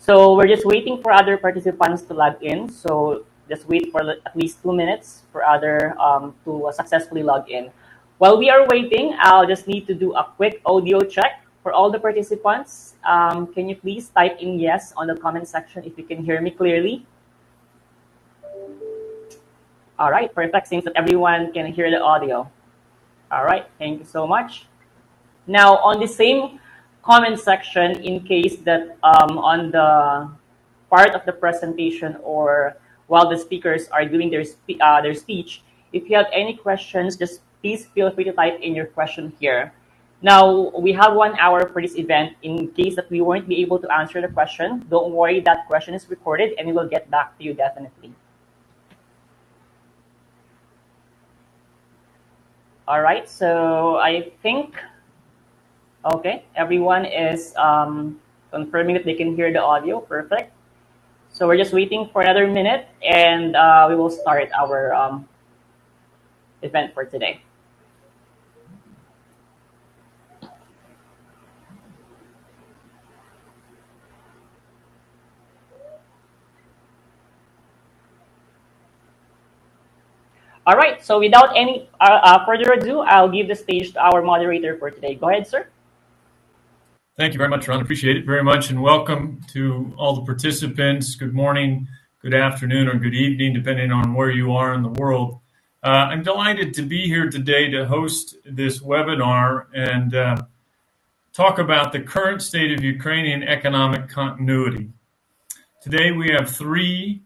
So we're just waiting for other participants to log in. So just wait for at least 2 minutes for other to successfully log in. While we are waiting, I'll just need to do a quick audio check for all the participants. Can you please type in yes on the comment section if you can hear me clearly? All right, perfect. Seems that everyone can hear the audio. All right, thank you so much. Now, on the same comment section, in case that on the part of the presentation or while the speakers are doing their speech, if you have any questions, just please feel free to type in your question here. Now, we have 1 hour for this event. In case that we won't be able to answer the question, don't worry, that question is recorded and we will get back to you definitely. All right, so I think, okay, everyone is confirming that they can hear the audio. Perfect. So we're just waiting for another minute and we will start our event for today. All right, so without any further ado, I'll give the stage to our moderator for today. Go ahead, sir. Thank you very much, Ron. Appreciate it very much, and welcome to all the participants. Good morning, good afternoon, or good evening, depending on where you are in the world. I'm delighted to be here today to host this webinar and talk about the current state of Ukrainian economic continuity. Today we have 3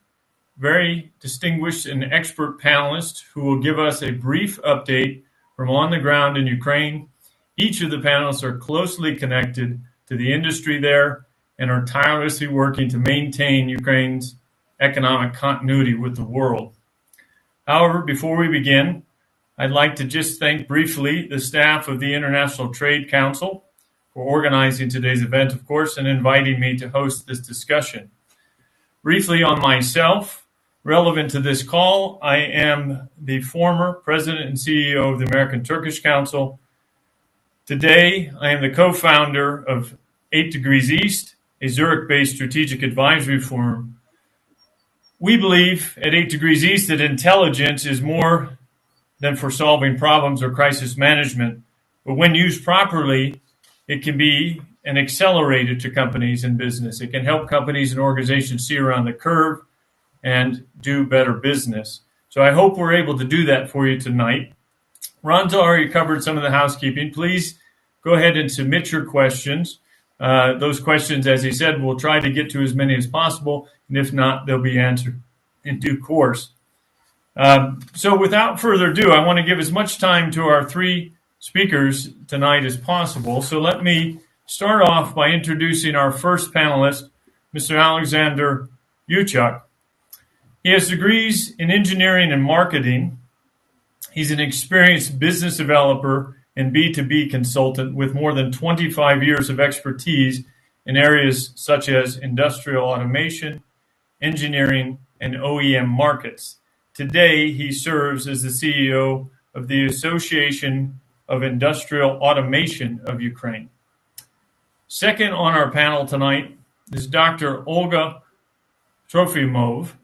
very distinguished and expert panelists who will give us a brief update from on the ground in Ukraine. Each of the panelists are closely connected to the industry there and are tirelessly working to maintain Ukraine's economic continuity with the world. However, before we begin, I'd like to just thank briefly the staff of the International Trade Council for organizing today's event, of course, and inviting me to host this discussion. Briefly on myself, relevant to this call, I am the former president and CEO of the American Turkish Council. Today, I am the co-founder of 8 Degrees East, a Zurich-based strategic advisory firm. We believe at 8 Degrees East that intelligence is more than for solving problems or crisis management, but when used properly, it can be an accelerator to companies and business. It can help companies and organizations see around the curve and do better business. So I hope we're able to do that for you tonight. Ron's already covered some of the housekeeping. Please go ahead and submit your questions. Those questions, as he said, we'll try to get to as many as possible, and if not, they'll be answered in due course. So without further ado, I want to give as much time to our 3 speakers tonight as possible. So let me start off by introducing our first panelist, Mr. Alexander Yuchuk. He has degrees in engineering and marketing. He's an experienced business developer and B2B consultant with more than 25 years of expertise in areas such as industrial automation, engineering, and OEM markets. Today, he serves as the CEO of the Association of Industrial Automation of Ukraine. Second on our panel tonight is Dr. Olga Trofimova,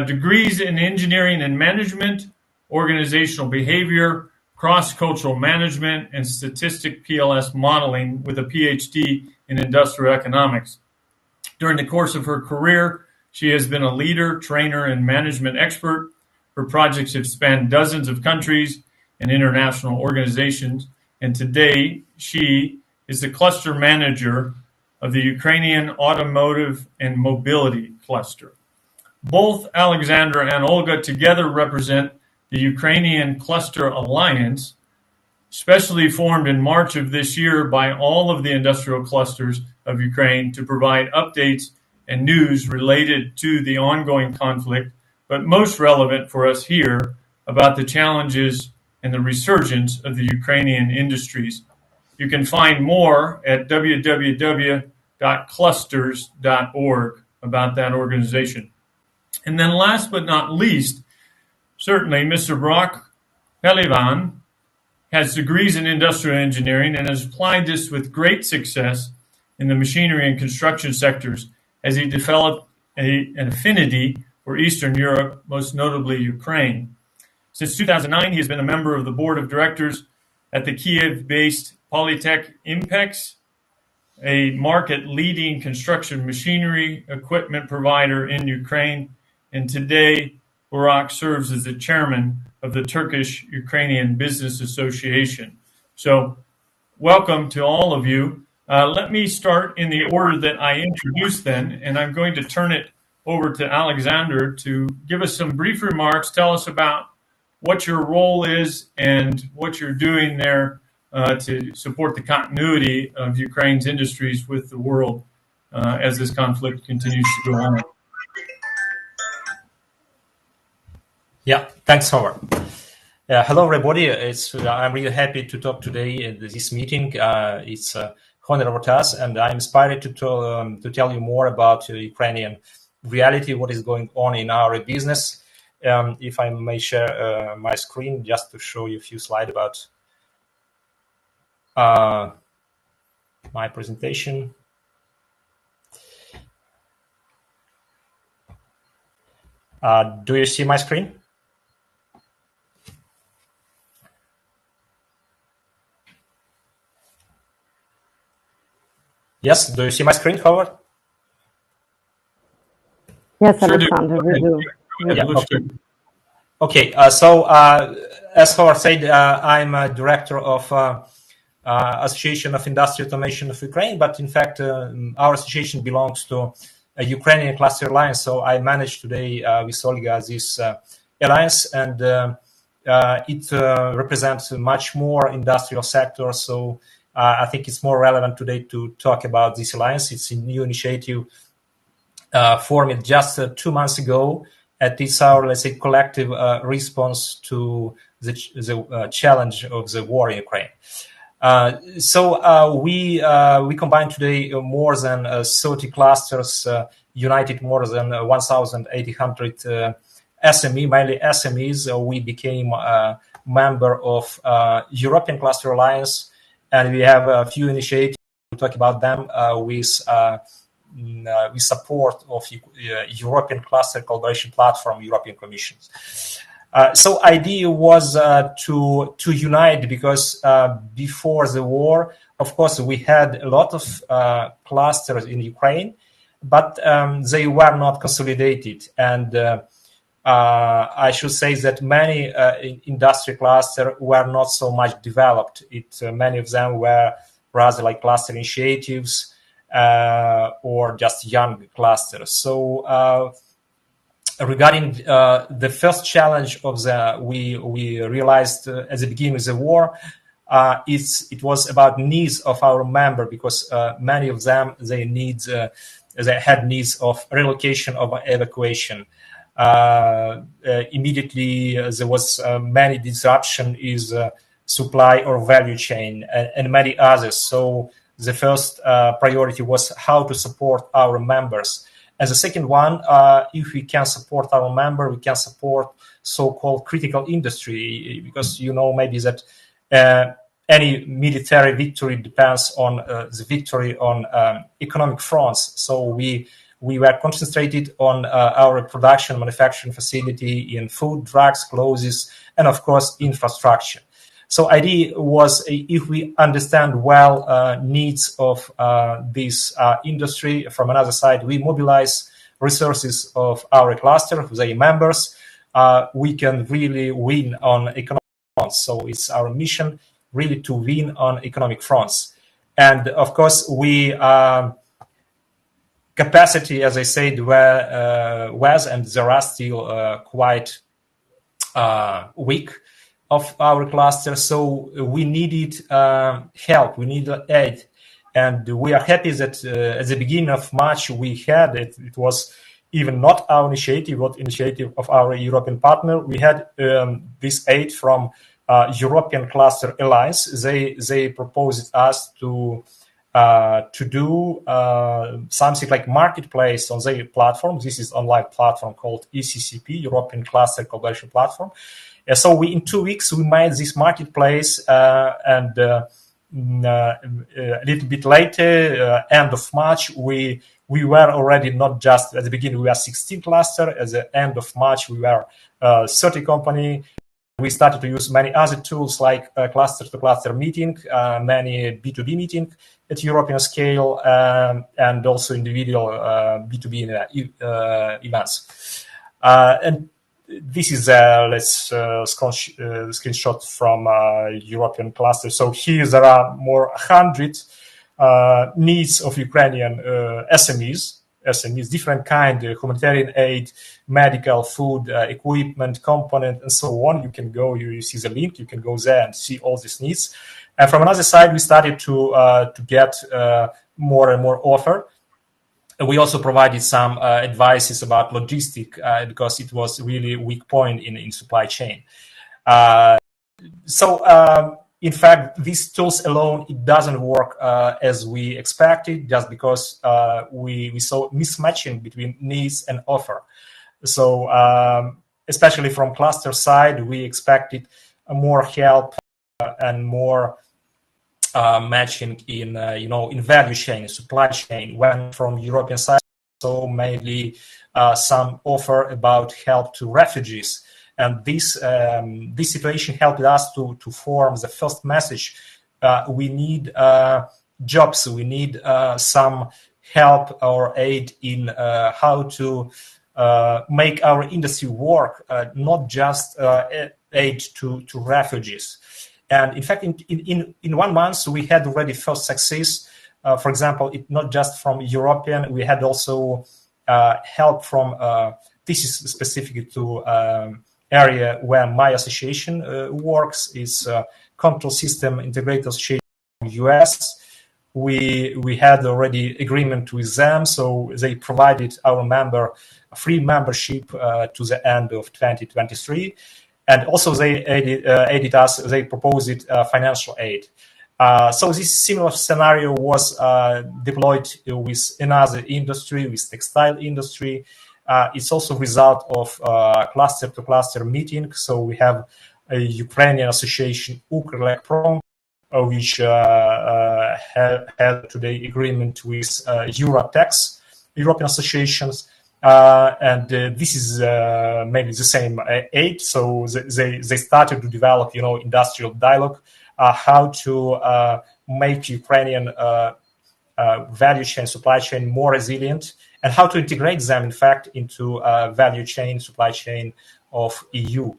degrees in engineering and management, organizational behavior, cross-cultural management, and statistic PLS modeling with a PhD in industrial economics. During the course of her career, she has been a leader, trainer, and management expert. Her projects have spanned dozens of countries and international organizations, and today she is the cluster manager of the Ukrainian Automotive and Mobility Cluster. Both Alexandra and Olga together represent the Ukrainian Cluster Alliance, specially formed in March of this year by all of the industrial clusters of Ukraine to provide updates and news related to the ongoing conflict, but most relevant for us here about the challenges and the resurgence of the Ukrainian industries. You can find more at www.clusters.org about that organization. And then last but not least, certainly Mr. Brock Pelivan, has degrees in industrial engineering and has applied this with great success in the machinery and construction sectors as he developed an affinity for Eastern Europe, most notably Ukraine. Since 2009, he has been a member of the board of directors at the Kiev-based Polytech Impex, a market-leading construction machinery equipment provider in Ukraine. And today, Burak serves as the chairman of the Turkish-Ukrainian Business Association. So welcome to all of you. Let me start in the order that I introduced then, and I'm going to turn it over to Alexander to give us some brief remarks, tell us about what your role is and what you're doing there to support the continuity of Ukraine's industries with the world as this conflict continues to go on. Yeah, thanks, Howard. Hello, everybody. I'm really happy to talk today at this meeting. It's honor of us, and I'm inspired to tell you more about Ukrainian reality, what is going on in our business. If I may share my screen just to show you a few slides about my presentation. Do you see my screen? Yes, do you see my screen, Howard? Yes, Alexander, we do. Yeah, okay. So as Howard said, I'm a director of Association of Industrial Automation of Ukraine, but in fact, our association belongs to a Ukrainian cluster alliance. So I manage today with Olga this alliance, and it represents much more industrial sector. So I think it's more relevant today to talk about this alliance. It's a new initiative formed just 2 months ago. And it's our, let's say, collective response to the challenge of the war in Ukraine. So we combine today more than 30 clusters, united more than 1,800 SME, mainly SMEs. We became a member of European Cluster Alliance, and we have a few initiatives. We'll talk about them with support of European Cluster Collaboration Platform, European Commission. So idea was to unite, because before the war, of course, we had a lot of clusters in Ukraine, but they were not consolidated. And I should say that many industry clusters were not so much developed. Many of them were rather like cluster initiatives or just young clusters. So regarding the first challenge of we realized at the beginning of the war, it was about needs of our member, because many of them they had needs of relocation or evacuation. Immediately there was many disruption is supply or value chain and many others. So the first priority was how to support our members. And the second one, if we can support our member, we can support so-called critical industry, because you know maybe that any military victory depends on the victory on economic fronts. So we were concentrated on our production manufacturing facility in food, drugs, clothes, and of course infrastructure. So idea was, if we understand well needs of this industry, from another side, we mobilize resources of our cluster, their members, we can really win on economic fronts. So it's our mission really to win on economic fronts. And of course, we capacity, as I said, was and there are still quite weak of our cluster. So we needed help, we needed aid. And we are happy that at the beginning of March we had it. It was even not our initiative, but initiative of our European partner. We had this aid from European Cluster Alliance. They proposed us to do something like marketplace on their platform. This is online platform called ECCP, European Cluster Collaboration Platform. So in 2 weeks, we made this marketplace, and a little bit later, end of March, we were already not just at the beginning, we were 16 cluster. At the end of March, we were 30 company. We started to use many other tools like cluster-to-cluster meeting, many B2B meeting at European scale, and also individual B2B events. And this is screenshot from European cluster. So here there are more 100 needs of Ukrainian SMEs, different kind, humanitarian aid, medical, food, equipment, component, and so on. You can go, you see the link, you can go there and see all these needs. And from another side, we started to get more and more offer. We also provided some advices about logistic because it was really a weak point in supply chain. In fact, these tools alone, it doesn't work as we expected, just because we saw mismatching between needs and offer. So especially from cluster side, we expected more help and more matching in in value chain, supply chain. When from European side, so mainly some offer about help to refugees. And this situation helped us to form the first message. We need jobs. We need some help or aid in how to make our industry work, not just aid to refugees. And in fact, in 1 month, we had already first success. For example, it not just from European, we had also help from, this is specific to area where my association works, is Control System Integrator Association in the US. We had already agreement with them, so they provided our member a free membership to the end of 2023. And also they aided us, they proposed financial aid. So this similar scenario was deployed with another industry, with textile industry. It's also a result of cluster-to-cluster meeting. So we have a Ukrainian association, Ukrelectron, which had today agreement with Eurotex, European associations. And this is maybe the same aid. So they started to develop, industrial dialogue, how to make Ukrainian value chain, supply chain more resilient, and how to integrate them, in fact, into value chain, supply chain of EU.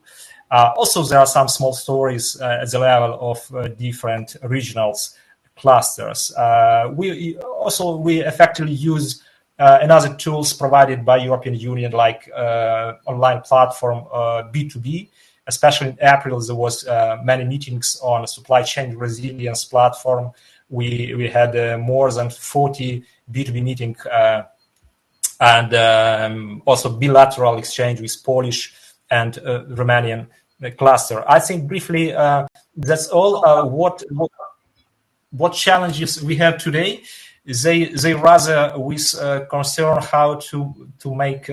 Also, there are some small stories at the level of different regionals clusters. We effectively use another tools provided by European Union, like online platform B2B. Especially in April, there was many meetings on supply chain resilience platform. We had more than 40 B2B meeting and also bilateral exchange with Polish and Romanian cluster. I think briefly that's all. What challenges we have today? They rather with concern how to make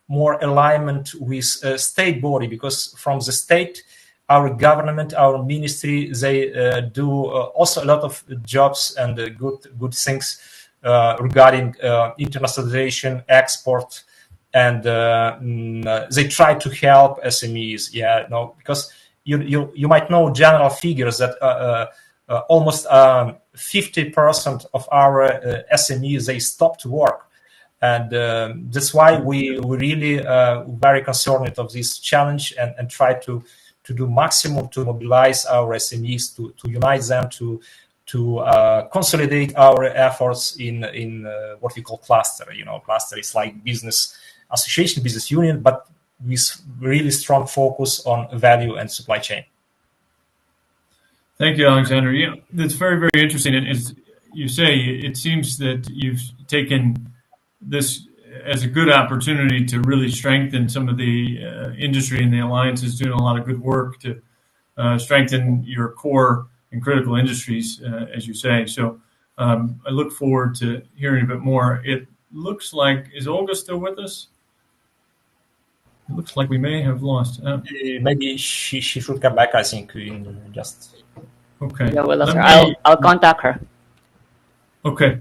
more alignment with state body, because from the state, our government, our ministry, they do also a lot of jobs and good things regarding internationalization, export, and they try to help SMEs. Because you might know general figures that almost 50% of our SMEs, they stopped work. And that's why we really very concerned of this challenge and try to do maximum to mobilize our SMEs, to unite them, to consolidate our efforts in what we call cluster. Cluster is like business association, business union, but with really strong focus on value and supply chain. Thank you, Alexander. Yeah, that's very, very interesting. And as you say, it seems that you've taken this as a good opportunity to really strengthen some of the industry, and the alliance is doing a lot of good work to strengthen your core and critical industries, as you say. So I look forward to hearing a bit more. It looks like, is Olga still with us? It looks like we may have lost. Maybe she should come back, I think, in just... Okay. Yeah, we lost her. I'll contact her. Okay.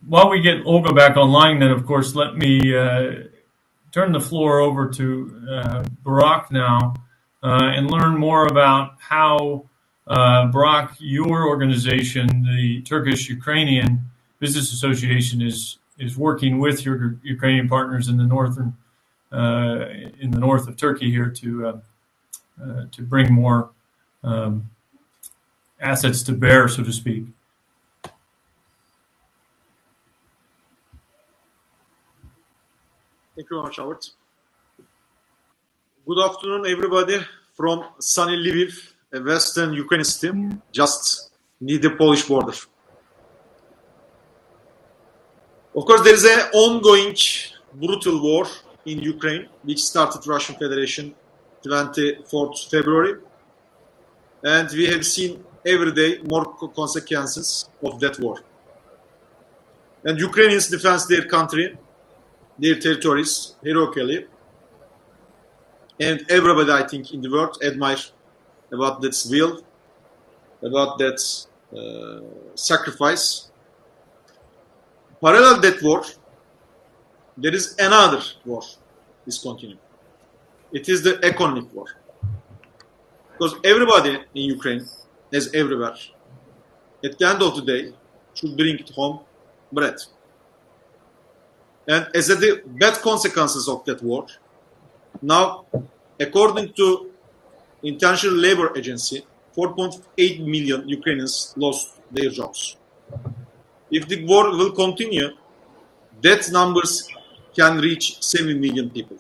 While we get Olga back online, then, of course, let me turn the floor over to Burak now and learn more about how, Burak, your organization, the Turkish-Ukrainian Business Association, is working with your Ukrainian partners in the north of Turkey here to bring more assets to bear, so to speak. Thank you very much, Howard. Good afternoon, everybody from sunny Lviv, a western Ukraine city, just near the Polish border. Of course, there is an ongoing brutal war in Ukraine, which started Russian Federation 24th February. And we have seen every day more consequences of that war. And Ukrainians defend their country, their territories heroically, and everybody, I think, in the world admires about that will, about that sacrifice. Parallel that war, there is another war is continuing. It is the economic war, because everybody in Ukraine, as everywhere, at the end of the day, should bring home bread. And as the bad consequences of that war, now, according to International Labour Agency, 4.8 million Ukrainians lost their jobs. If the war will continue, that numbers can reach 7 million people.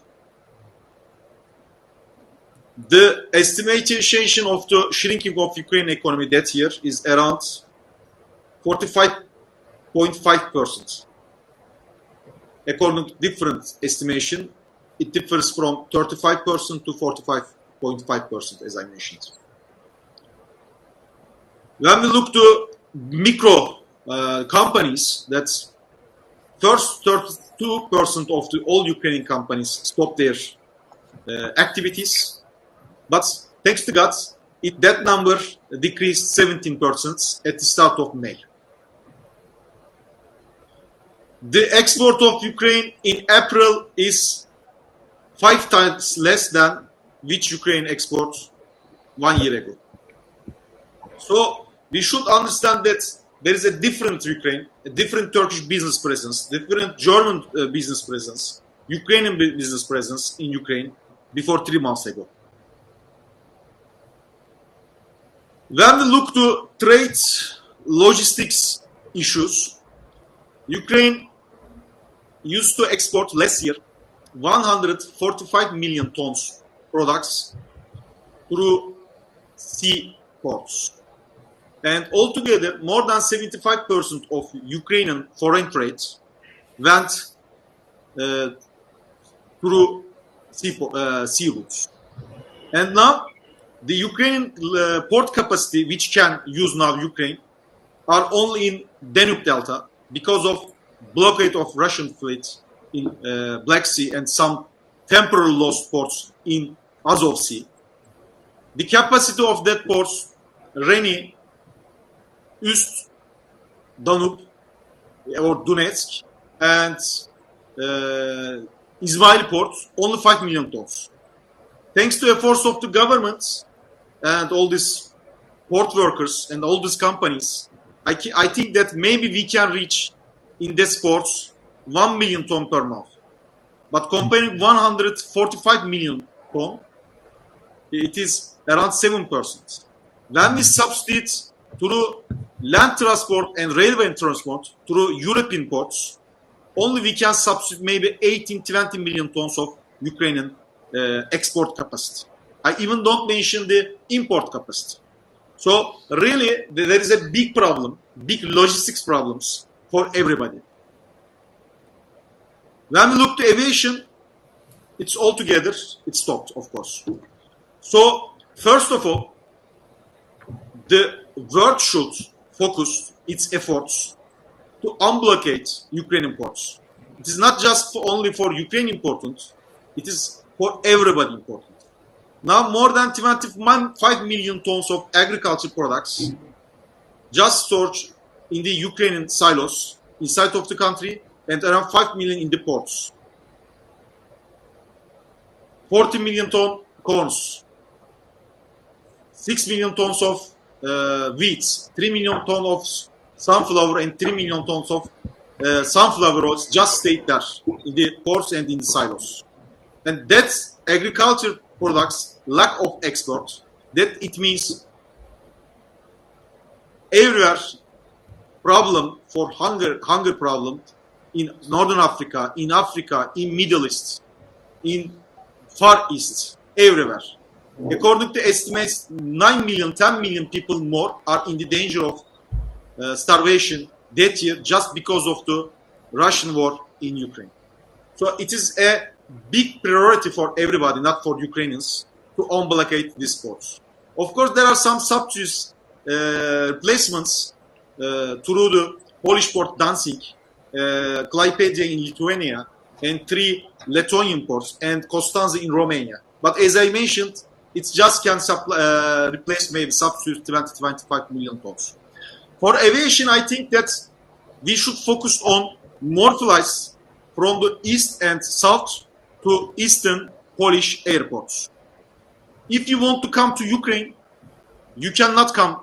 The estimation of the shrinking of Ukraine economy that year is around 45.5%. According to different estimation, it differs from 35% to 45.5%, as I mentioned. When we look to micro companies, that's first 32% of the all Ukrainian companies stopped their activities. But thanks to God, that number decreased 17% at the start of May. The export of Ukraine in April is 5 times less than which Ukraine exports 1 year ago. So we should understand that there is a different Ukraine, a different Turkish business presence, different German business presence, Ukrainian business presence in Ukraine before 3 months ago. When we look to trade logistics issues, Ukraine used to export last year 145 million tons products through sea ports. And altogether, more than 75% of Ukrainian foreign trade went through sea routes. And now, the Ukrainian port capacity, which can use now Ukraine, are only in Danube Delta because of blockade of Russian fleet in Black Sea and some temporary lost ports in Azov Sea. The capacity of that ports, Reni, Ust, Danube, or Donetsk, and Izmail ports, only 5 million tons. Thanks to efforts of the government and all these port workers and all these companies, I think that maybe we can reach in these ports 1 million ton per month. But comparing 145 million ton, it is around 7%. When we substitute through land transport and railway transport through European ports, only we can substitute maybe 18-20 million tons of Ukrainian export capacity. I even don't mention the import capacity. So really, there is a big problem, big logistics problems for everybody. When we look to aviation, it's altogether, it stopped, of course. So first of all, the world should focus its efforts to unblockade Ukrainian ports. It is not just only for Ukraine important, it is for everybody important. Now more than 25 million tons of agriculture products just stored in the Ukrainian silos inside of the country, and around 5 million in the ports. 40 million ton corns, 6 million tons of wheat, 3 million tons of sunflower, and 3 million tons of sunflower oils just stayed there in the ports and in the silos. And that's agriculture products lack of export. That it means everywhere problem for hunger problem in Northern Africa, in Middle East, in Far East, everywhere. According to estimates, 9 million, 10 million people more are in the danger of starvation that year just because of the Russian war in Ukraine. So it is a big priority for everybody, not for Ukrainians, to unblockade these ports. Of course, there are some substitute replacements through the Polish port Danzig, Klaipėda in Lithuania, and 3 Lithuanian ports, and Constanța in Romania. But as I mentioned, it just can replace maybe substitute 20-25 million tons. For aviation, I think that we should focus on more flights from the east and south to eastern Polish airports. If you want to come to Ukraine, you cannot come,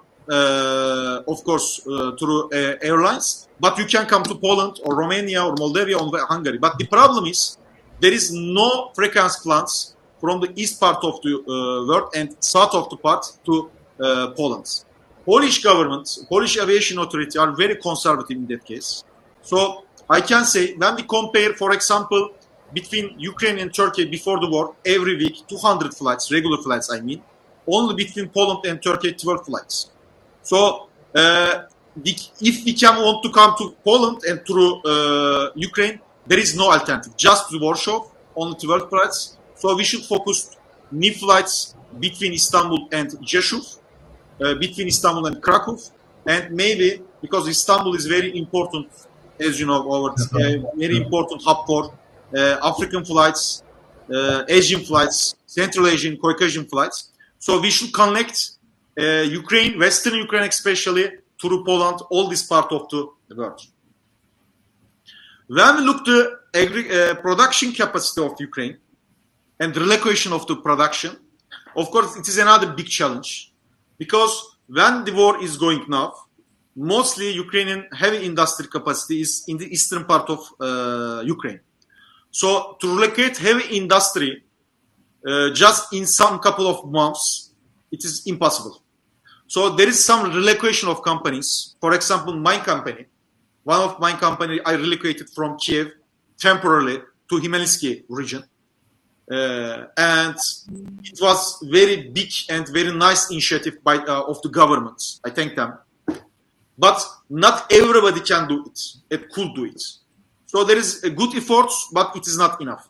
of course, through airlines, but you can come to Poland or Romania or Moldavia or Hungary. But the problem is there is no frequency plans from the east part of the world and south of the part to Poland. Polish government, Polish aviation authority are very conservative in that case. So I can say when we compare, for example, between Ukraine and Turkey before the war, every week 200 flights, regular flights I mean, only between Poland and Turkey 12 flights. So if we can want to come to Poland and through Ukraine, there is no alternative, just to Warsaw, only 12 flights. So we should focus new flights between Istanbul and Rzeszów, between Istanbul and Krakow, and maybe because Istanbul is very important, as you know, very important hub for African flights, Asian flights, Central Asian, Caucasian flights. So we should connect Ukraine, Western Ukraine especially, through Poland, all this part of the world. When we look the production capacity of Ukraine and relocation of the production, of course, it is another big challenge, because when the war is going now, mostly Ukrainian heavy industry capacity is in the eastern part of Ukraine. So to relocate heavy industry just in some couple of months, it is impossible. So there is some relocation of companies. For example, my company, one of my company, I relocated from Kiev temporarily to Hmelnytsky region. And it was very big and very nice initiative of the government. I thank them. But not everybody can do it. It could do it. So there is a good efforts, but it is not enough.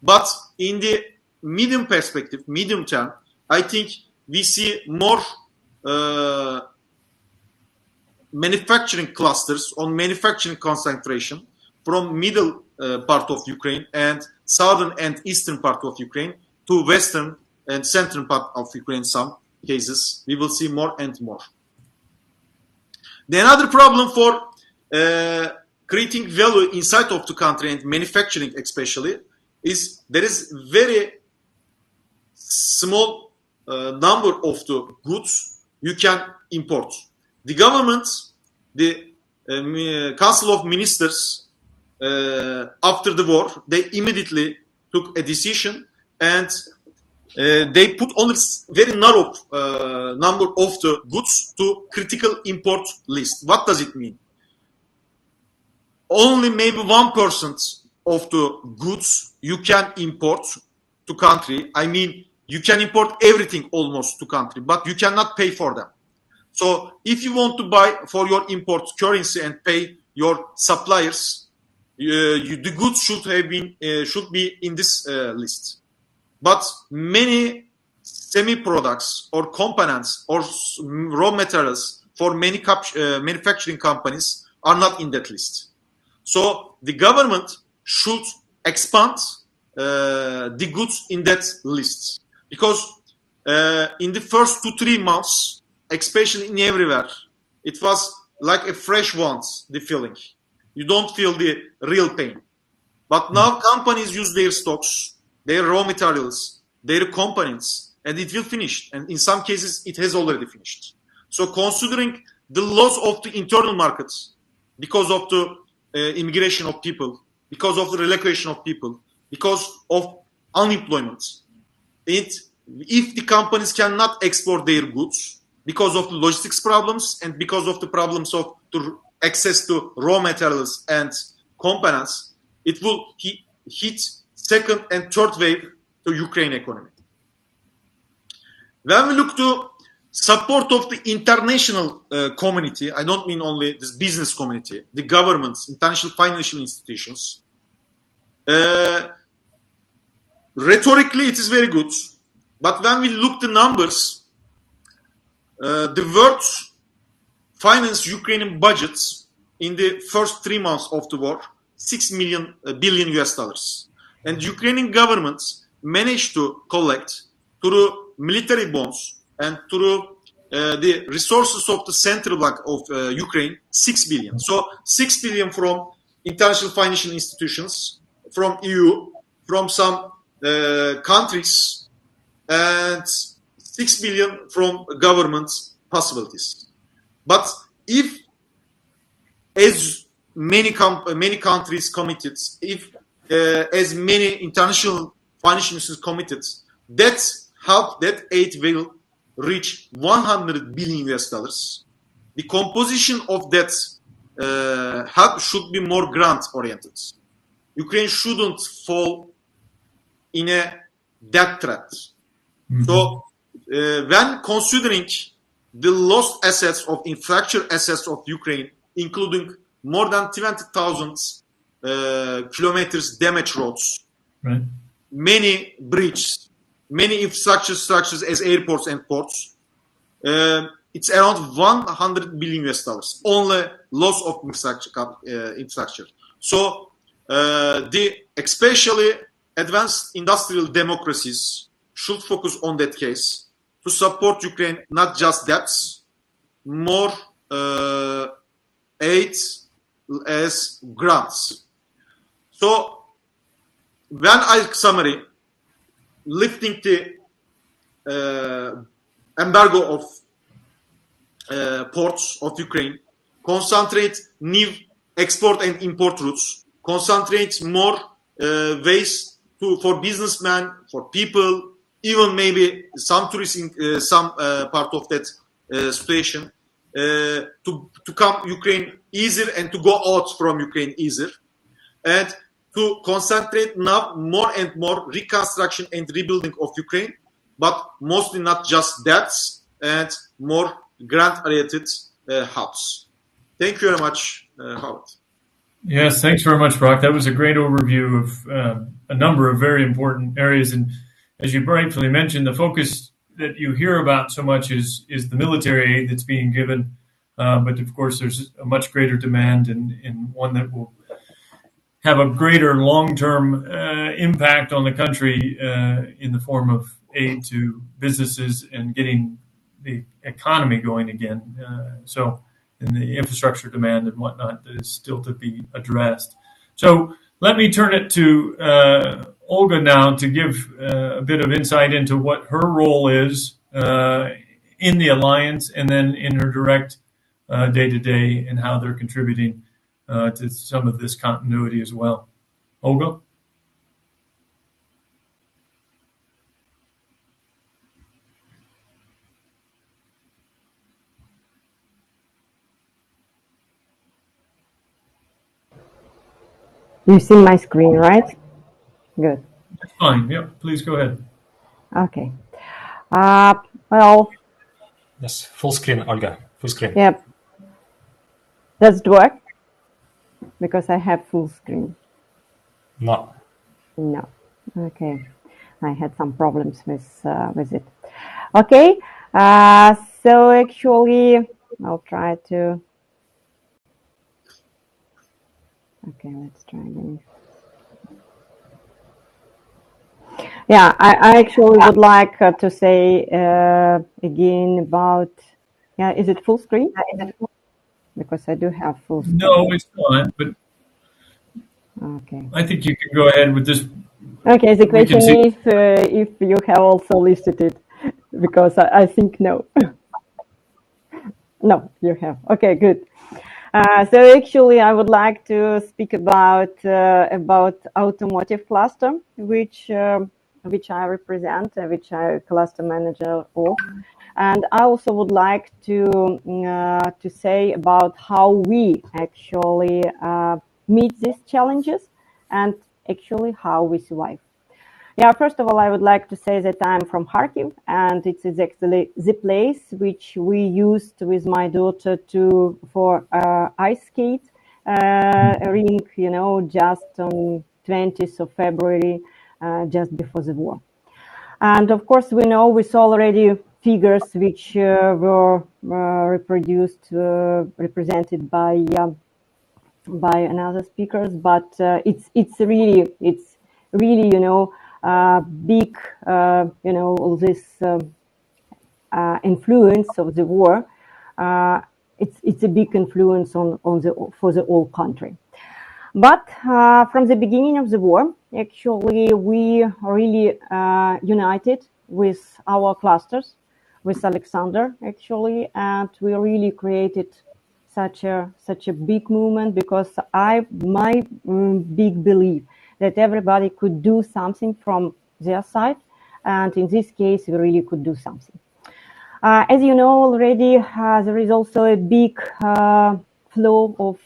But in the medium perspective, medium term, I think we see more manufacturing clusters on manufacturing concentration from middle part of Ukraine and southern and eastern part of Ukraine to western and central part of Ukraine. Some cases we will see more and more. The another problem for creating value inside of the country and manufacturing especially is there is very small number of the goods you can import. The government, the Council of Ministers, after the war, they immediately took a decision and they put only very narrow number of the goods to critical import list. What does it mean? Only maybe 1% of the goods you can import to country. I mean, you can import everything almost to country, but you cannot pay for them. So if you want to buy for your import currency and pay your suppliers, the goods should be in this list. But many semi-products or components or raw materials for many manufacturing companies are not in that list. So the government should expand the goods in that list, because in the first 2-3 months, especially in everywhere, it was like a fresh wound, the feeling. You don't feel the real pain. But now companies use their stocks, their raw materials, their components, and it will finish. And in some cases, it has already finished. So considering the loss of the internal markets because of the immigration of people, because of the relocation of people, because of unemployment, if the companies cannot export their goods because of the logistics problems and because of the problems of the access to raw materials and components, it will hit second and third wave to Ukraine economy. When we look to support of the international community, I don't mean only this business community, the governments, international financial institutions, rhetorically it is very good. But when we look the numbers, the world financed Ukrainian budgets in the first 3 months of the war, $6 billion US dollars. And Ukrainian government managed to collect through military bonds and through the resources of the central bank of Ukraine, 6 billion. So 6 billion from international financial institutions, from EU, from some countries, and 6 billion from government possibilities. But if as many countries committed, if as many international financial institutions committed, that help, that aid will reach 100 billion US dollars. The composition of that help should be more grant oriented. Ukraine shouldn't fall in a debt trap. Mm-hmm. So when considering the lost assets of infrastructure assets of Ukraine, including more than 20,000 kilometers damaged roads, right, many bridges, many infrastructure structures as airports and ports, it's around 100 billion US dollars, only loss of infrastructure. So the especially advanced industrial democracies should focus on that case to support Ukraine, not just debts, more aid as grants. So when I summary, lifting the embargo of ports of Ukraine, concentrate new export and import routes, concentrate more ways for businessmen, for people, even maybe some tourists in some part of that situation, to come Ukraine easier and to go out from Ukraine easier, and to concentrate now more and more reconstruction and rebuilding of Ukraine, but mostly not just debts and more grant-related helps. Thank you very much, Howard. Yes, thanks very much, Brock. That was a great overview of a number of very important areas. And as you rightfully mentioned, the focus that you hear about so much is the military aid that's being given. But of course, there's a much greater demand and one that will have a greater long-term impact on the country in the form of aid to businesses and getting the economy going again. And the infrastructure demand and whatnot that is still to be addressed. So let me turn it to Olga now to give a bit of insight into what her role is in the alliance and then in her direct day-to-day and how they're contributing to some of this continuity as well. Olga? You see my screen, right? Good. That's fine. Yep. Please go ahead. Okay. Well. Yes. Full screen, Olga. Full screen. Yep. Does it work? Because I have full screen. No. No. Okay. I had some problems with it. Okay. So actually, I'll try to. Okay, let's try again. Yeah, I actually would like to say again about, yeah, is it full screen? Because I do have full screen. No, it's not. But Okay. I think you can go ahead with this. Okay, the We can question see. is if you have also listed it, because I think no. No, you have. Okay, good. So actually, I would like to speak about automotive cluster, which I represent, which I cluster manager of, and I also would like to say about how we actually meet these challenges and actually how we survive. Yeah, first of all, I would like to say that I'm from Kharkiv, and it is actually the place which we used with my daughter for ice skate rink, just on 20th of February, just before the war. And of course, we know we saw already figures which were represented by another speakers, but it's really big all this influence of the war. It's a big influence for the whole country. But from the beginning of the war, actually, we really united with our clusters, with Alexander, actually, and we really created such a big movement, because my big belief that everybody could do something from their side, and in this case, we really could do something. As you know already, there is also a big flow of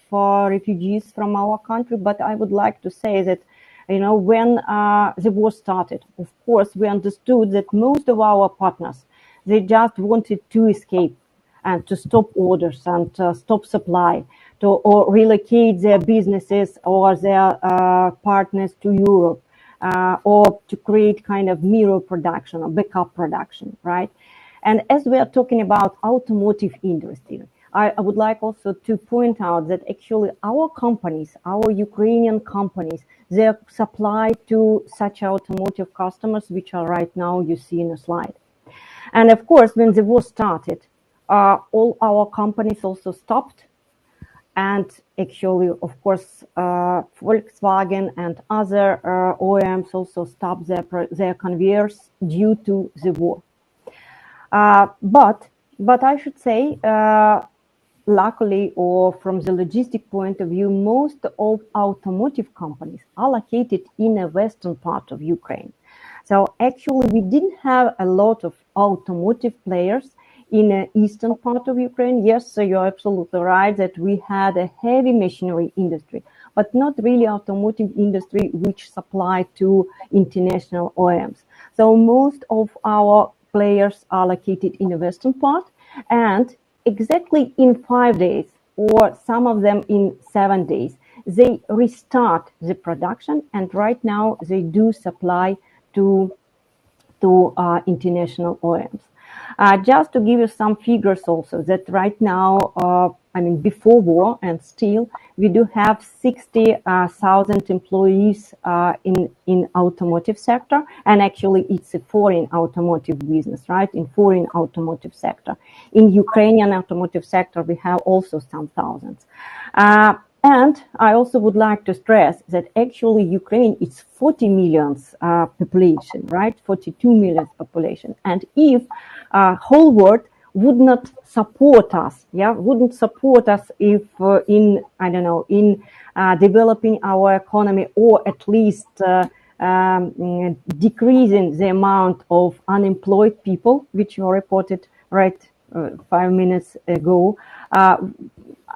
refugees from our country, but I would like to say that, when the war started, of course, we understood that most of our partners, they just wanted to escape and to stop orders and stop supply, or relocate their businesses or their partners to Europe, or to create kind of mirror production or backup production, right? And as we are talking about automotive industry, I would like also to point out that actually our companies, our Ukrainian companies, they supply to such automotive customers, which are right now you see in a slide. And of course, when the war started, all our companies also stopped. And actually, of course, Volkswagen and other OEMs also stopped their conveyors due to the war. But I should say, luckily, or from the logistic point of view, most of automotive companies are located in the western part of Ukraine. So actually, we didn't have a lot of automotive players in the eastern part of Ukraine. Yes, so you're absolutely right that we had a heavy machinery industry, but not really automotive industry which supplied to international OEMs. So most of our players are located in the western part, and exactly in 5 days, or some of them in 7 days, they restart the production, and right now they do supply to international OEMs. Just to give you some figures also, that right now, before war and still, we do have 60,000 employees in automotive sector, and actually it's a foreign automotive business, right? In foreign automotive sector. In Ukrainian automotive sector, we have also some thousands. And I also would like to stress that actually Ukraine is 40 million population, right? 42 million population. And if whole world would not support us, wouldn't support us if in developing our economy, or at least decreasing the amount of unemployed people, which were reported 5 minutes ago,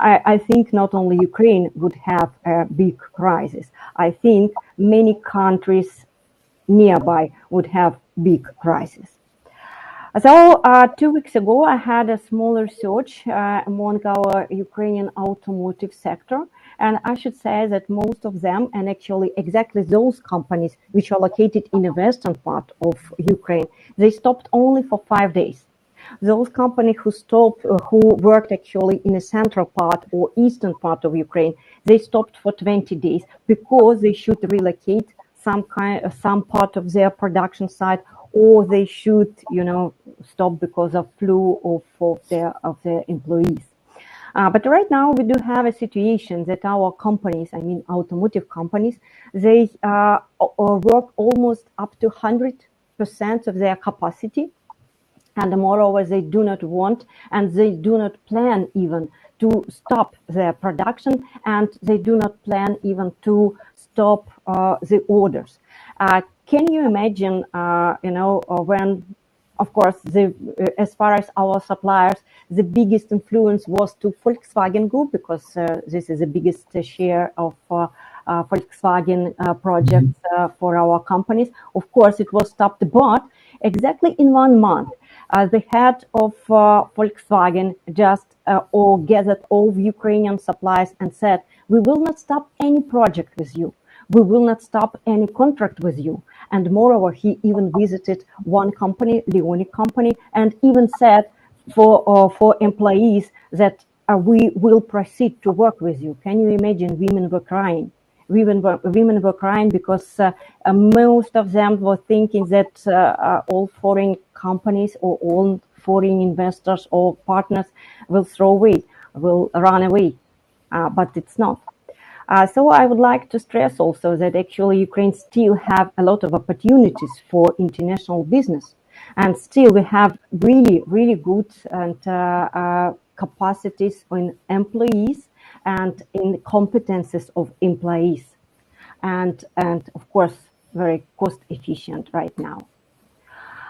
I think not only Ukraine would have a big crisis. I think many countries nearby would have big crisis. So 2 weeks ago, I had a small research among our Ukrainian automotive sector. And I should say that most of them, and actually exactly those companies which are located in the western part of Ukraine, they stopped only for 5 days. Those companies who worked actually in the central part or eastern part of Ukraine, they stopped for 20 days because they should relocate some part of their production site, or they should, stop because of flu of their employees. But right now we do have a situation that our companies, I mean automotive companies, they work almost up to 100% of their capacity. And moreover, they do not want and they do not plan even to stop their production, and they do not plan even to stop the orders. Can you imagine, when, of course, as far as our suppliers, the biggest influence was to Volkswagen Group, because this is the biggest share of Volkswagen projects for our companies. Of course, it was stopped, but exactly in 1 month, the head of Volkswagen just gathered all Ukrainian suppliers and said, we will not stop any project with you. We will not stop any contract with you. And moreover, he even visited one company, Leonic company, and even said for employees that we will proceed to work with you. Can you imagine? Women were crying. Women were crying because most of them were thinking that all foreign companies or all foreign investors or partners will throw away, will run away, but it's not. So I would like to stress also that actually Ukraine still have a lot of opportunities for international business, and still we have really, really good and capacities in employees and in competences of employees, and of course very cost efficient right now.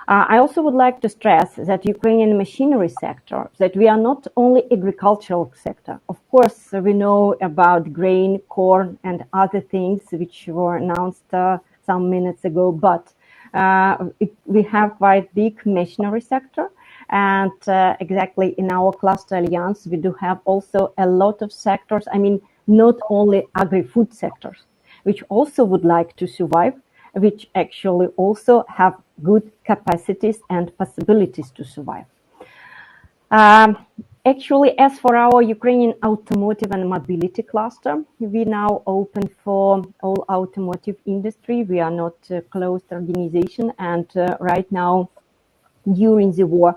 I also would like to stress that Ukrainian machinery sector, that we are not only agricultural sector. Of course, we know about grain, corn, and other things which were announced some minutes ago, but we have quite big machinery sector. And exactly in our cluster alliance, we do have also a lot of sectors, I mean, not only agri-food sectors, which also would like to survive, which actually also have good capacities and possibilities to survive. Actually, as for our Ukrainian automotive and mobility cluster, we now open for all automotive industry. We are not a closed organization, and right now, during the war,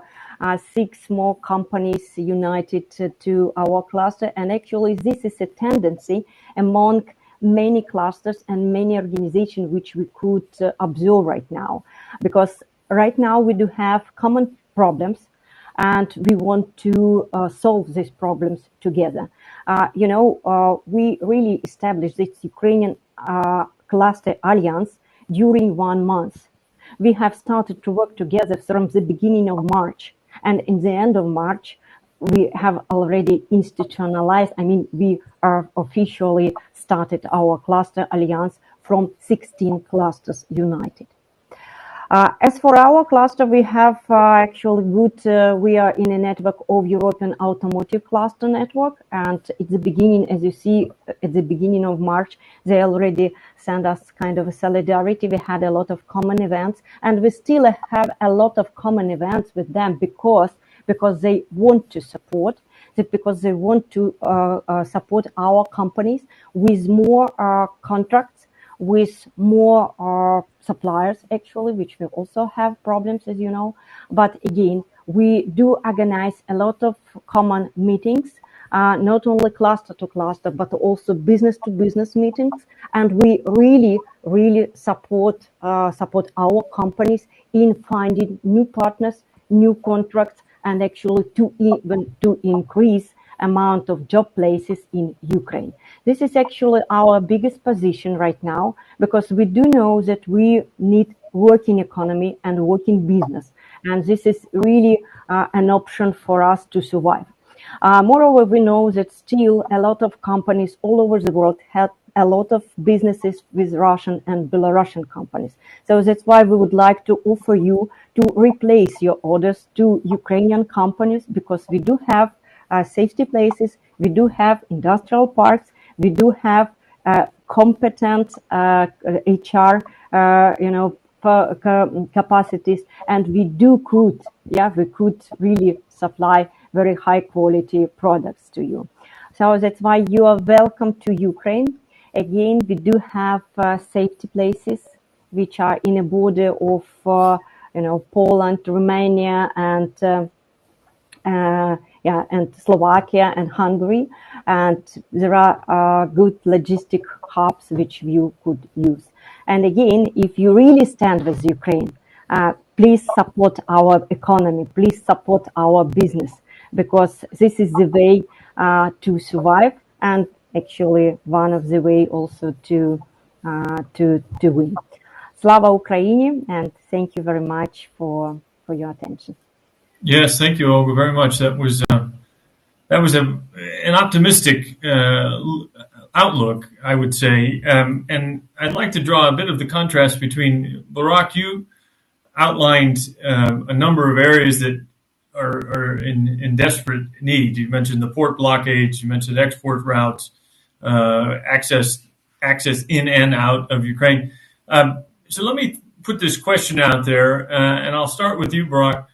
6 more companies united to our cluster, and actually this is a tendency among many clusters and many organizations which we could observe right now, because right now we do have common problems and we want to solve these problems together. We really established this Ukrainian cluster alliance during 1 month. We have started to work together from the beginning of March, and in the end of March we have already institutionalized, we are officially started our cluster alliance from 16 clusters united. As for our cluster, we have actually good, we are in a network of European automotive cluster network, and at the beginning, as you see, at the beginning of March, they already sent us kind of a solidarity. We had a lot of common events, and we still have a lot of common events with them because they want to support, because they want to support our companies with more contracts, with more suppliers, actually, which we also have problems, as you know. But again, we do organize a lot of common meetings, not only cluster to cluster, but also business to business meetings. And we really, really support our companies in finding new partners, new contracts, and actually to increase amount of job places in Ukraine. This is actually our biggest position right now, because we do know that we need working economy and working business, and this is really an option for us to survive. Moreover, we know that still a lot of companies all over the world have a lot of businesses with Russian and Belarusian companies. So that's why we would like to offer you to replace your orders to Ukrainian companies, because we do have safety places, we do have industrial parks, we do have competent HR, capacities, and we could really supply very high quality products to you. So that's why you are welcome to Ukraine. Again, we do have safety places which are in a border of Poland, Romania, and and Slovakia and Hungary, and there are good logistic hubs which you could use. And again, if you really stand with Ukraine, please support our economy, please support our business, because this is the way to survive, and actually one of the way also to win. Slava Ukraini, and thank you very much for your attention. Yes, thank you, Olga, very much. That was an optimistic outlook, I would say, and I'd like to draw a bit of the contrast between Barak. You outlined a number of areas that are in desperate need. You mentioned the port blockades, you mentioned export routes, access in and out of Ukraine. So let me put this question out there, and I'll start with you, Barak.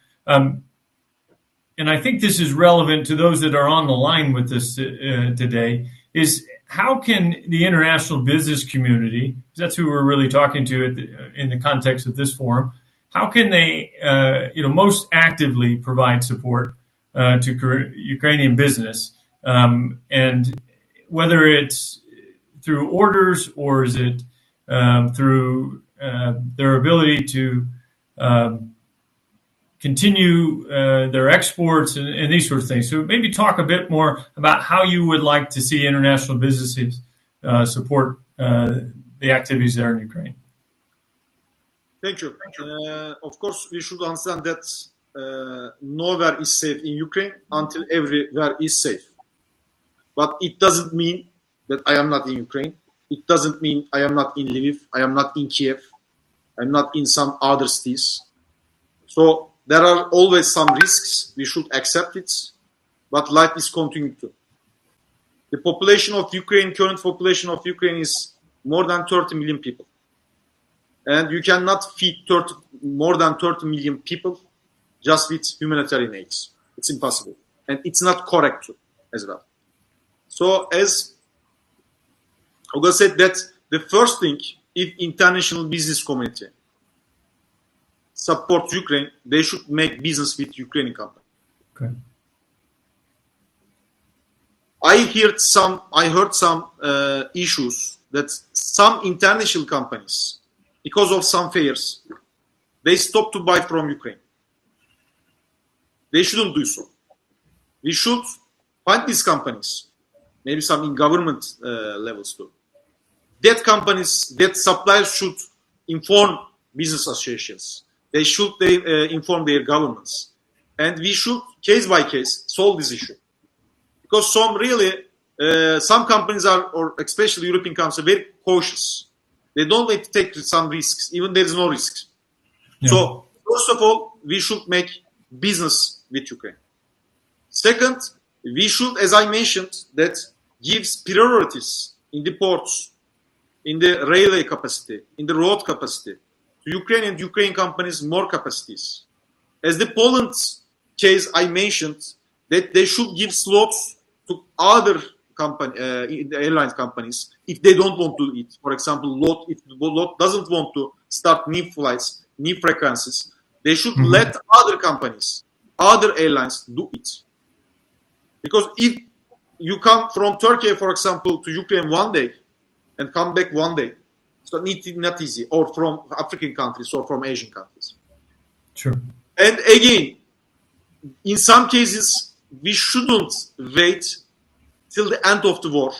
And I think this is relevant to those that are on the line with us today, is how can the international business community, that's who we're really talking to in the context of this forum, how can they most actively provide support to Ukrainian business? And whether it's through orders or is it through their ability to continue their exports and these sorts of things. So maybe talk a bit more about how you would like to see international businesses support the activities there in Ukraine. Thank you. Of course, we should understand that nowhere is safe in Ukraine until everywhere is safe. But it doesn't mean that I am not in Ukraine. It doesn't mean I am not in Lviv. I am not in Kiev. I'm not in some other cities. So there are always some risks. We should accept it, but life is continuing to. The population of Ukraine, current population of Ukraine is more than 30 million people. And you cannot feed more than 30 million people just with humanitarian aid. It's impossible. And it's not correct too, as well. So as Olga said, that the first thing, if international business community support Ukraine, they should make business with Ukrainian companies. Okay. I heard some issues that some international companies, because of some fairs, they stopped to buy from Ukraine. They shouldn't do so. We should find these companies, maybe some in government levels too. That suppliers should inform business associations. They should inform their governments. And we should, case by case, solve this issue. Because some companies are, or especially European companies, are very cautious. They don't like to take some risks, even there is no risk. Yeah. So, first of all, we should make business with Ukraine. Second, we should, as I mentioned, that gives priorities in the ports, in the railway capacity, in the road capacity, to Ukraine and Ukrainian companies more capacities. As the Poland case I mentioned, that they should give slots to other airline companies if they don't want to do it. For example, if LOT doesn't want to start new flights, new frequencies, they should let other companies, other airlines do it. Because if you come from Turkey, for example, to Ukraine one day and come back one day, so not easy, or from African countries or from Asian countries. Sure. And again, in some cases, we shouldn't wait till the end of the war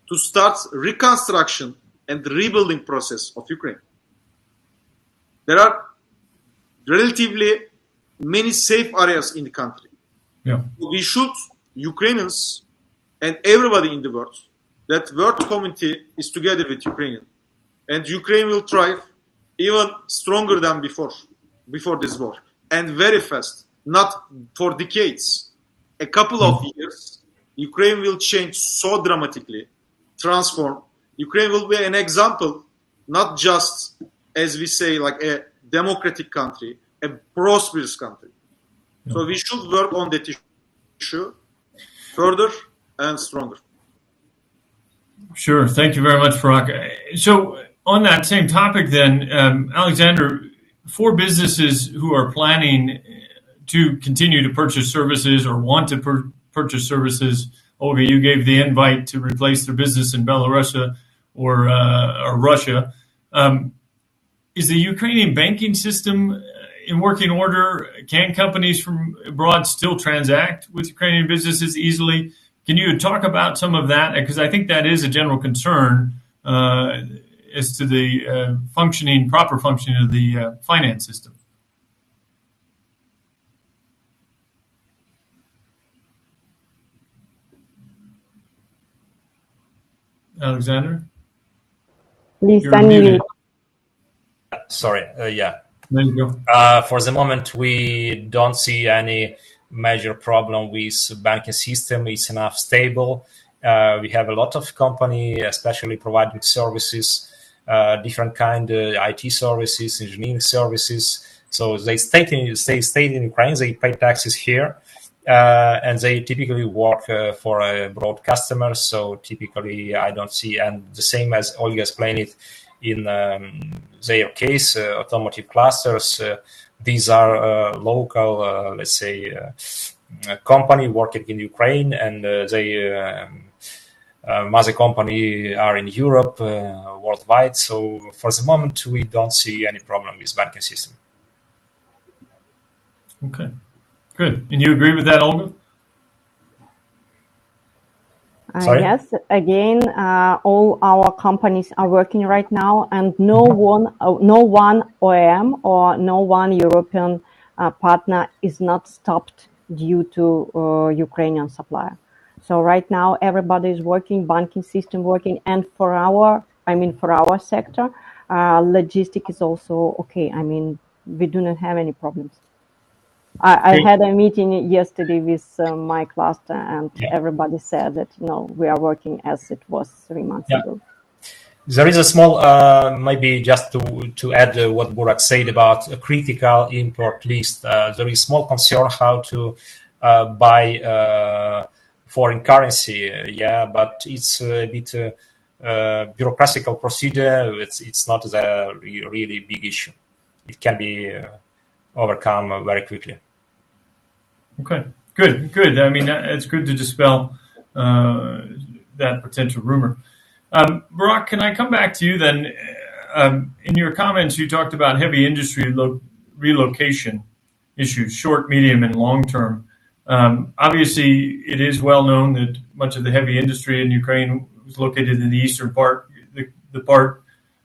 to start reconstruction and rebuilding process of Ukraine. There are relatively many safe areas in the country. Yeah. We should, Ukrainians and everybody in the world, that world community is together with Ukrainian. And Ukraine will thrive even stronger than before this war. And very fast, not for decades. A couple of years, Ukraine will change so dramatically, transform. Ukraine will be an example, not just, as we say, like a democratic country, a prosperous country. Yeah. So we should work on that issue further and stronger. Sure. Thank you very much, Parag. So on that same topic then, Alexander, for businesses who are planning to continue to purchase services or want to purchase services, Olga, you gave the invite to replace their business in Belarus or Russia. Is the Ukrainian banking system in working order? Can companies from abroad still transact with Ukrainian businesses easily? Can you talk about some of that? Because I think that is a general concern as to the proper functioning of the finance system. Alexander? Please You're unmute. muted. Sorry. Yeah. There you go. For the moment, we don't see any major problem with banking system. It's enough stable. We have a lot of company, especially providing services, different kind of IT services, engineering services. So they stay in Ukraine. They pay taxes here, and they typically work for broad customers. So typically, I don't see, and the same as Olga explained it in their case, automotive clusters. These are local, let's say, company working in Ukraine, and they mother company are in Europe, worldwide. So for the moment, we don't see any problem with banking system. Okay, good. And you agree with that, Olga? Sorry? Yes, again, all our companies are working right now, and no one OEM or no one European partner is not stopped due to Ukrainian supplier. So right now, everybody is working, banking system working, and for our sector, logistic is also okay. I mean, we do not have any problems. I had a meeting yesterday with my cluster, and everybody said that we are working as it was 3 months ago. There is a small, maybe just to add what Burak said about a critical import list. There is small concern how to buy foreign currency, but it's a bit bureaucratic procedure. It's not a really big issue. It can be overcome very quickly. Okay, good. I mean, it's good to dispel that potential rumor. Burak, can I come back to you then? In your comments, you talked about heavy industry relocation issues, short, medium, and long term. Obviously, it is well known that much of the heavy industry in Ukraine was located in the eastern part, the part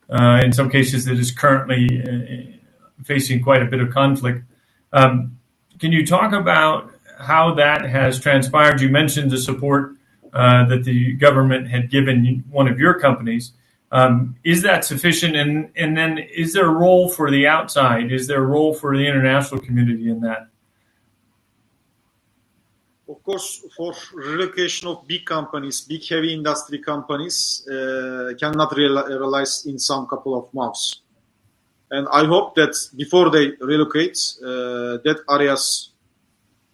in some cases that is currently facing quite a bit of conflict. Can you talk about how that has transpired? You mentioned the support that the government had given one of your companies. Is that sufficient? And then is there a role for the outside? Is there a role for the international community in that? Of course, for relocation of big companies, big heavy industry companies cannot realize in some couple of months. And I hope that before they relocate, that areas,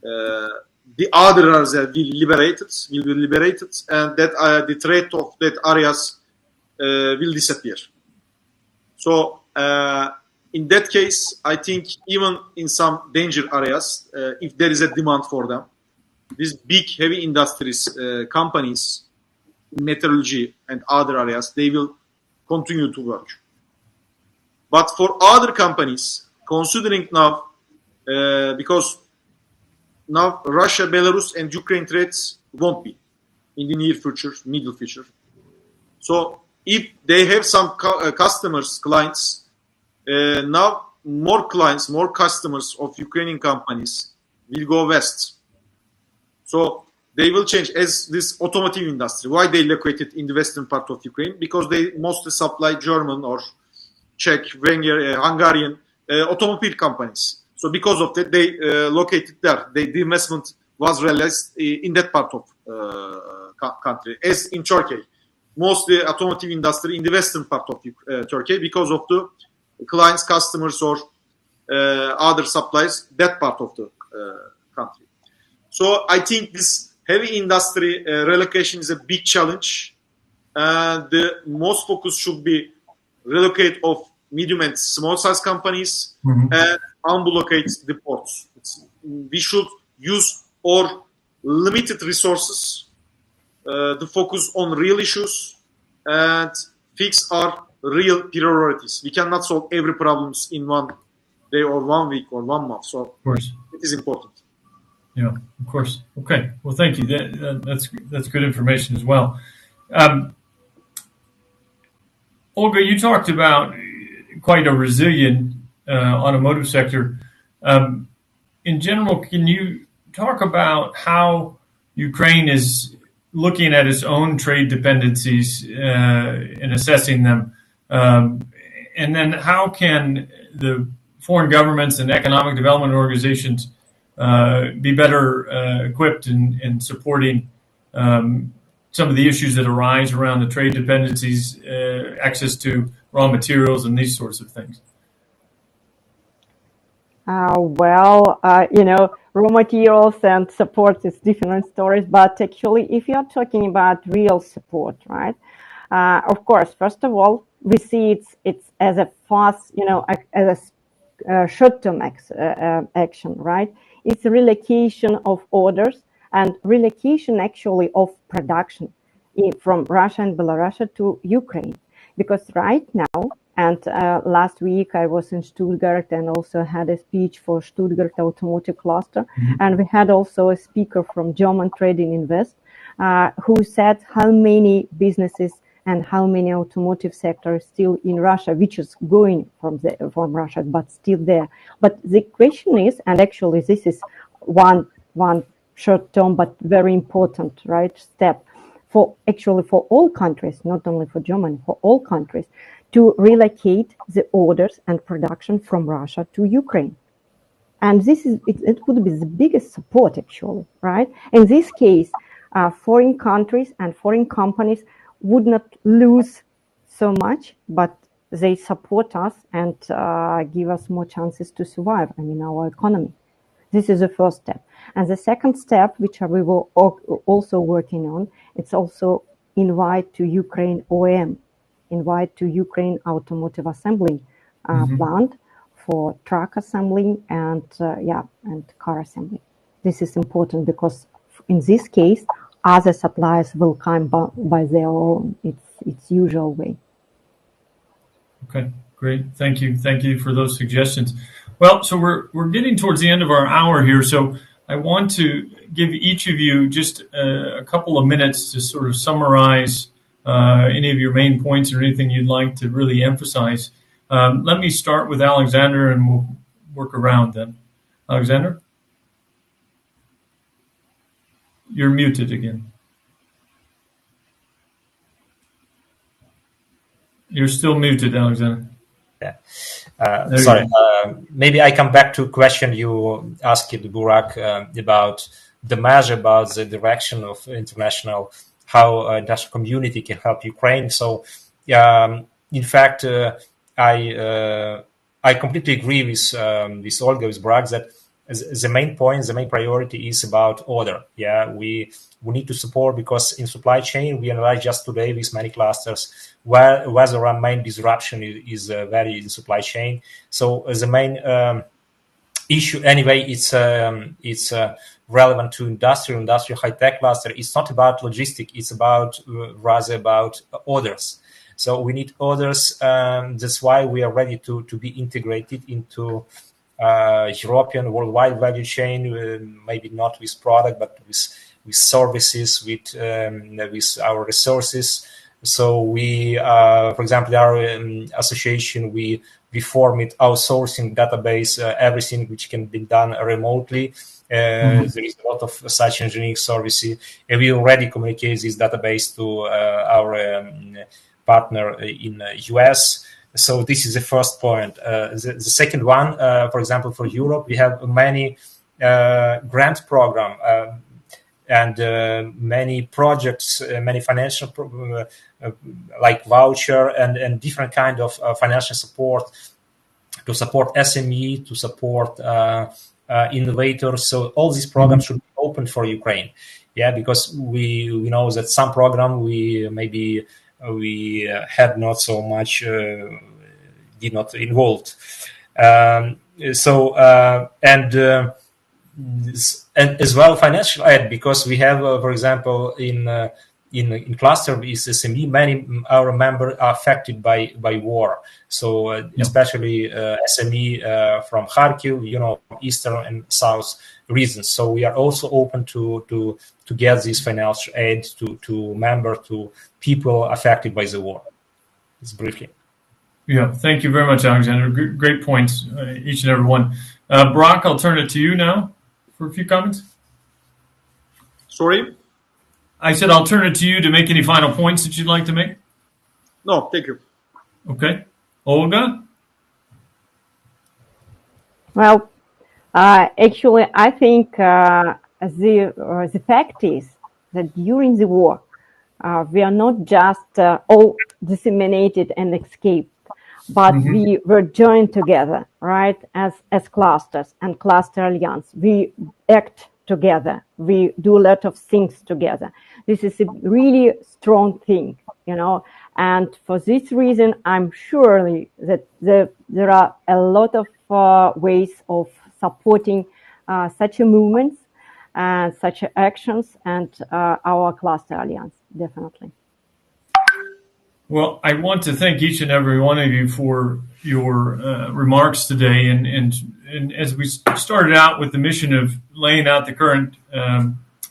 the other areas will be liberated, and that the threat of that areas will disappear. So in that case, I think even in some danger areas, if there is a demand for them, these big heavy industries companies, metallurgy and other areas, they will continue to work. But for other companies, considering now, because now Russia, Belarus, and Ukraine trades won't be in the near future, middle future. So if they have some customers, clients, now more clients, more customers of Ukrainian companies will go west. So they will change as this automotive industry. Why they located in the western part of Ukraine? Because they mostly supply German or Czech, Hungarian automobile companies. So because of that, they located there. The investment was realized in that part of country. As in Turkey, mostly automotive industry in the western part of Turkey because of the clients, customers, or other supplies, that part of the country. So I think this heavy industry relocation is a big challenge. the most focus should be relocate of medium and small size companies and unblockade the ports. We should use our limited resources to focus on real issues and fix our real priorities. We cannot solve every problems in one day or 1 week or 1 month. So of course, it is important. Yeah, of course. Okay. Well, thank you. That's good information as well. Olga, you talked about quite a resilient automotive sector. In general, can you talk about how Ukraine is looking at its own trade dependencies and assessing them? And then how can the foreign governments and economic development organizations be better equipped in supporting some of the issues that arise around the trade dependencies, access to raw materials, and these sorts of things? Raw materials and support is different stories, but actually, if you're talking about real support, right? Of course, first of all, we see it's as a fast, as a short-term action, right? It's a relocation of orders and relocation actually of production from Russia and Belarus to Ukraine. Because right now, and last week I was in Stuttgart and also had a speech for Stuttgart Automotive Cluster. And we had also a speaker from German Trading Invest who said how many businesses and how many automotive sectors still in Russia, which is going from Russia, but still there. But the question is, and actually this is one short-term but very important, right, step for all countries, not only for Germany, for all countries, to relocate the orders and production from Russia to Ukraine. And this is it would be the biggest support actually, right? In this case, foreign countries and foreign companies would not lose so much, but they support us and give us more chances to survive, our economy. This is the first step. And the second step, which we were also working on, it's also invite to Ukraine OEM, invite to Ukraine automotive assembly plant for truck assembly and car assembly. This is important because in this case, other suppliers will come by their own. It's usual way. Okay, great. Thank you. Thank you for those suggestions. Well, so we're getting towards the end of our hour here, so I want to give each of you just a couple of minutes to sort of summarize any of your main points or anything you'd like to really emphasize. Let me start with Alexander, and we'll work around then. Alexander? You're muted again. You're still muted, Alexander. Yeah. Sorry. Maybe I come back to a question you asked, Burak, about the measure, about the direction of international, how international community can help Ukraine. So, in fact, I completely agree with Olga, with Burak, that the main point, the main priority is about order. Yeah, we need to support, because in supply chain, we analyze just today with many clusters where the main disruption is very in supply chain. So the main issue, anyway, it's relevant to industrial high-tech cluster. It's not about logistics. It's about rather about orders. So we need orders. That's why we are ready to be integrated into European worldwide value chain, maybe not with product, but with services, with our resources. So we, for example, our association, we formed outsourcing database, everything which can be done remotely. There is a lot of such engineering services, and we already communicate this database to our partner in US. So this is the first point. The second one, for example, for Europe, we have many grant program and many projects, many financial like voucher and different kind of financial support to support SME, to support innovators. So all these programs should be open for Ukraine. Yeah, because we know that some program we maybe we had not so much, did not involved. And as well financial aid, because we have, for example, in cluster with SME, many our members are affected by war. So especially SME from Kharkiv, eastern and south regions. So we are also open to get this financial aid to members, to people affected by the war. It's briefly. Yeah, thank you very much, Alexander. Great points, each and every one. Brock, I'll turn it to you now for a few comments. Sorry? I said I'll turn it to you to make any final points that you'd like to make. No, thank you. Okay. Olga? Well, actually, I think the fact is that during the war, we are not just all disseminated and escaped, but we were joined together, right, as clusters and cluster alliance. We act together. We do a lot of things together. This is a really strong thing, and for this reason, I'm sure that there are a lot of ways of supporting such a movements and such actions and our cluster alliance, definitely. Well, I want to thank each and every one of you for your remarks today. And as we started out with the mission of laying out the current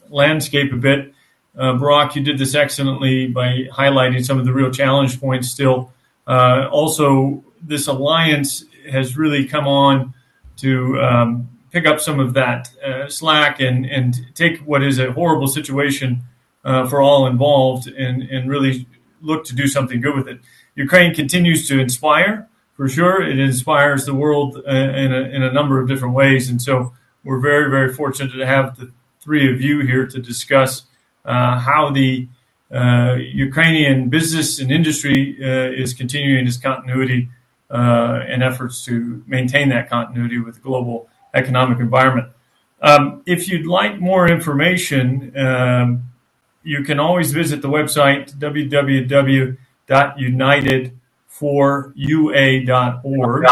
landscape a bit, Brock, you did this excellently by highlighting some of the real challenge points still. Also, this alliance has really come on to pick up some of that slack and take what is a horrible situation for all involved and really look to do something good with it. Ukraine continues to inspire, for sure. It inspires the world in a number of different ways. And so we're very, very fortunate to have the three of you here to discuss how the Ukrainian business and industry is continuing its continuity and efforts to maintain that continuity with the global economic environment. If you'd like more information, you can always visit the website www.unitedforua.org.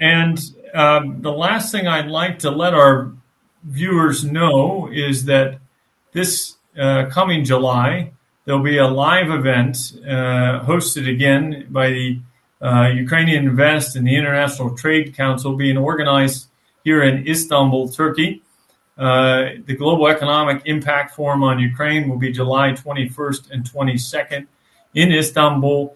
And the last thing I'd like to let our viewers know is that this coming July, there'll be a live event hosted again by the Ukrainian Invest and the International Trade Council, being organized here in Istanbul, Turkey. The Global Economic Impact Forum on Ukraine will be July 21st and 22nd in Istanbul.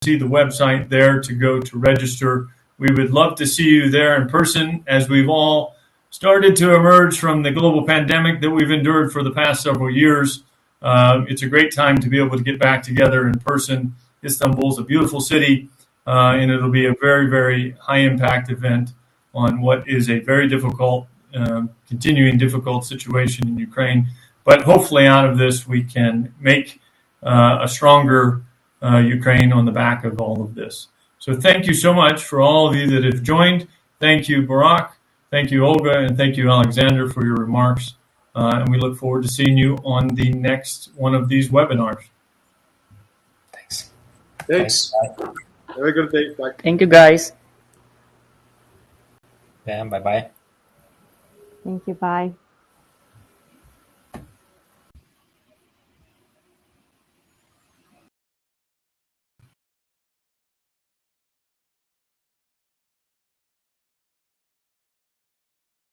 See the website there to go to register. We would love to see you there in person as we've all started to emerge from the global pandemic that we've endured for the past several years. It's a great time to be able to get back together in person. Istanbul is a beautiful city, and it'll be a very, very high impact event on what is a very difficult continuing difficult situation in Ukraine. But hopefully out of this, we can make a stronger Ukraine on the back of all of this. So thank you so much for all of you that have joined. Thank you, Barak. Thank you, Olga. And thank you, Alexander, for your remarks. And we look forward to seeing you on the next one of these webinars. Thanks. Thanks. Have a good day. Bye. Thank you, guys. Yeah, bye-bye. Thank you. Bye.